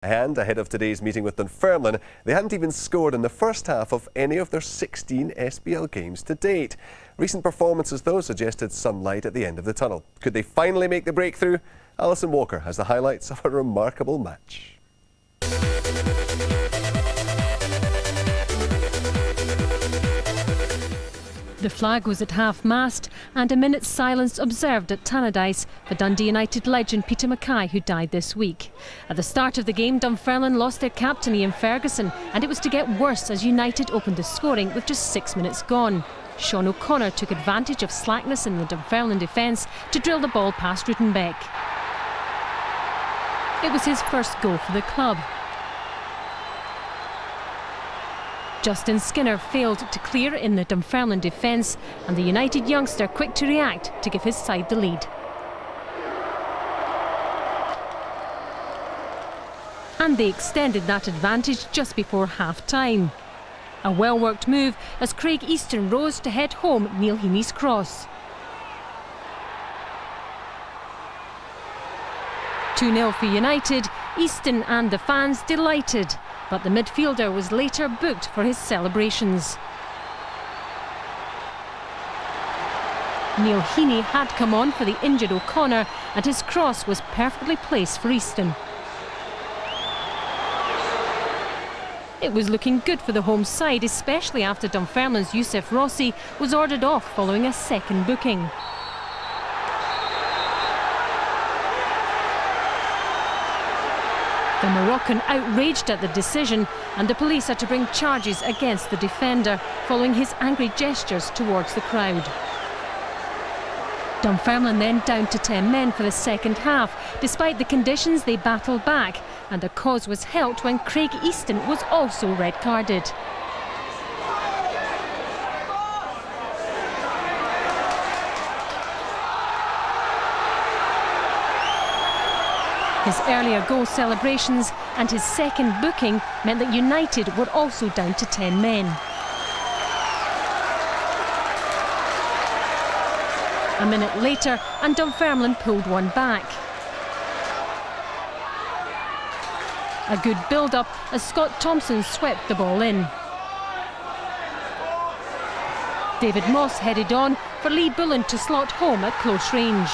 And ahead of today's meeting with Dunfermline, they hadn't even scored in the first half of any of their 16 SPL games to date. Recent performances, though, suggested some light at the end of the tunnel. Could they finally make the breakthrough? Alison Walker has the highlights of a remarkable match. The flag was at half-mast and a minute's silence observed at Tannadice for Dundee United legend Peter Mackay, who died this week. At the start of the game, Dunfermline lost their captain Ian Ferguson, and it was to get worse as United opened the scoring with just 6 minutes gone. Sean O'Connor took advantage of slackness in the Dunfermline defence to drill the ball past Rutenbeck. It was his first goal for the club. Justin Skinner failed to clear in the Dunfermline defence, and the United youngster quick to react to give his side the lead. And they extended that advantage just before half-time. A well-worked move as Craig Easton rose to head home Neil Heaney's cross. 2-0 for United, Easton and the fans delighted, but the midfielder was later booked for his celebrations. Neil Heaney had come on for the injured O'Connor, and his cross was perfectly placed for Easton. It was looking good for the home side, especially after Dunfermline's Youssef Rossi was ordered off following a second booking. The Moroccan outraged at the decision, and the police had to bring charges against the defender following his angry gestures towards the crowd. Dunfermline then down to 10 men for the second half. Despite the conditions, they battled back, and the cause was helped when Craig Easton was also red-carded. His earlier goal celebrations and his second booking meant that United were also down to 10 men. A minute later, and Dunfermline pulled one back. A good build-up as Scott Thompson swept the ball in. David Moss headed on for Lee Bullen to slot home at close range.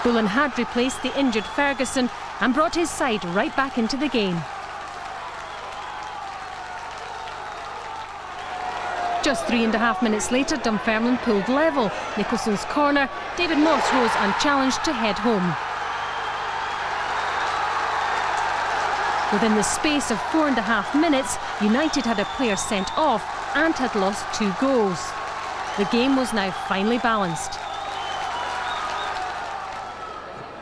Bullen had replaced the injured Ferguson and brought his side right back into the game. Just 3.5 minutes later, Dunfermline pulled level. Nicholson's corner, David Moss rose unchallenged to head home. Within the space of 4.5 minutes, United had a player sent off and had lost 2 goals. The game was now finally balanced.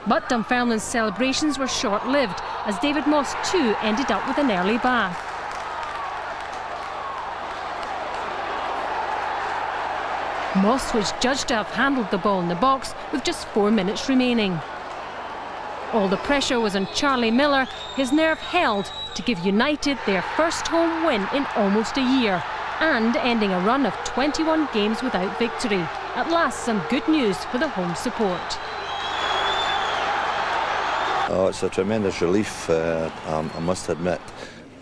But Dunfermline's celebrations were short-lived, as David Moss too ended up with an early bath. Moss was judged to have handled the ball in the box with just 4 minutes remaining. All the pressure was on Charlie Miller. His nerve held to give United their first home win in almost a year, and ending a run of 21 games without victory. At last, some good news for the home support. Oh, it's a tremendous relief, I must admit.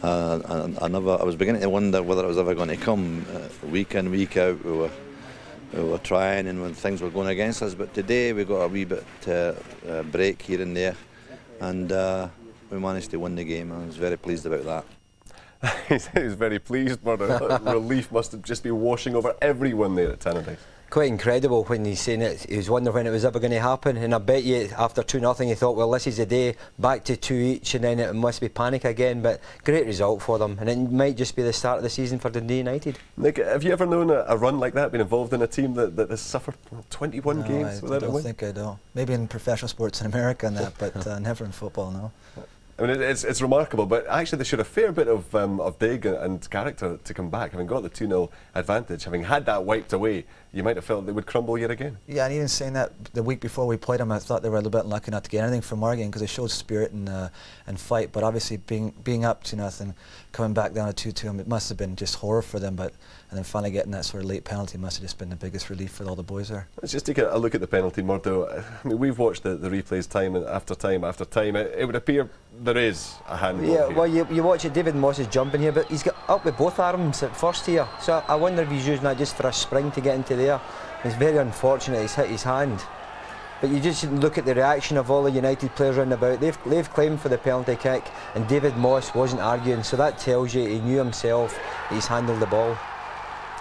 I was beginning to wonder whether it was ever going to come. Week in, week out, we were trying, and when things were going against us. But today we got a wee bit break here and there, and we managed to win the game. I was very pleased about that. He was very pleased, but relief must have just been washing over everyone there at Tannadice. Quite incredible when he's saying it. He was wondering when it was ever going to happen, and I bet you after 2-0 he thought, well, this is the day, back to 2 each, and then it must be panic again. But great result for them, and it might just be the start of the season for Dundee United. Nick, have you ever known a run like that, been involved in a team that has sufferred 21 games without a win? I don't think I do. Maybe in professional sports in America and that, but never in football, no. I mean, it's remarkable, but actually they showed a fair bit of dig and character to come back. Having got the 2-0 advantage, having had that wiped away, you might have felt they would crumble yet again. Yeah, and even saying that the week before we played them, I thought they were a little bit unlucky not to get anything from our game because they showed spirit and fight. But obviously, being up 2-0, coming back down to 2-2, it must have been just horror for them. And then finally getting that sort of late penalty must have just been the biggest relief for all the boys there. Let's just take a look at the penalty, Murdo. I mean, we've watched the replays time after time after time. It would appear there is a handball. Yeah, here. well, you watch it, David Moss is jumping here, but he's got up with both arms at first here. So I wonder if he's using that just for a spring to get into there. It's very unfortunate he's hit his hand. But you just look at the reaction of all the United players round about. They've claimed for the penalty kick, and David Moss wasn't arguing, so that tells you he knew himself that he's handled the ball.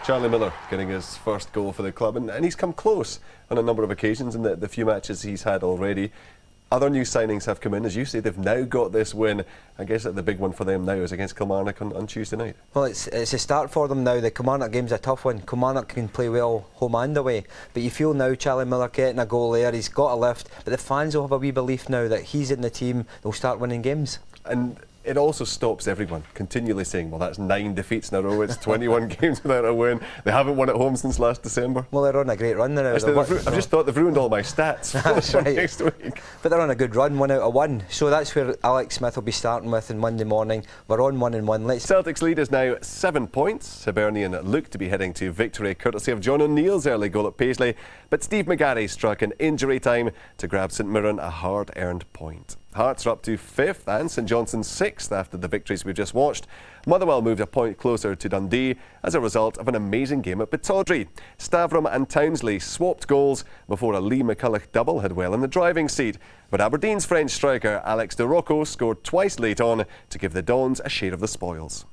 Charlie Miller getting his first goal for the club, and he's come close on a number of occasions in the few matches he's had already. Other new signings have come in, as you say, they've now got this win. I guess that the big one for them now is against Kilmarnock on Tuesday night. Well, it's a start for them now. The Kilmarnock game's a tough one. Kilmarnock can play well home and away, but you feel now Charlie Miller getting a goal there, he's got a lift, but the fans will have a wee belief now that he's in the team, they'll start winning games. And it also stops everyone continually saying, well, that's 9 defeats in a row, it's 21 games without a win. They haven't won at home since last December. Well, they're on a great run now. I've just thought they've ruined all my stats for right. next week. But they're on a good run, 1 out of 1. So that's where Alex Smith will be starting with on Monday morning. We're on 1-1. Celtic's lead is now 7 points. Hibernian look to be heading to victory courtesy of John O'Neill's early goal at Paisley. But Steve McGarry struck in injury time to grab St Mirren a hard-earned point. Hearts are up to 5th and St Johnstone 6th after the victories we've just watched. Motherwell moved a point closer to Dundee as a result of an amazing game at Pittodrie. Stavrum and Townsley swapped goals before a Lee McCulloch double had well in the driving seat. But Aberdeen's French striker Alex De Rocco scored twice late on to give the Dons a share of the spoils.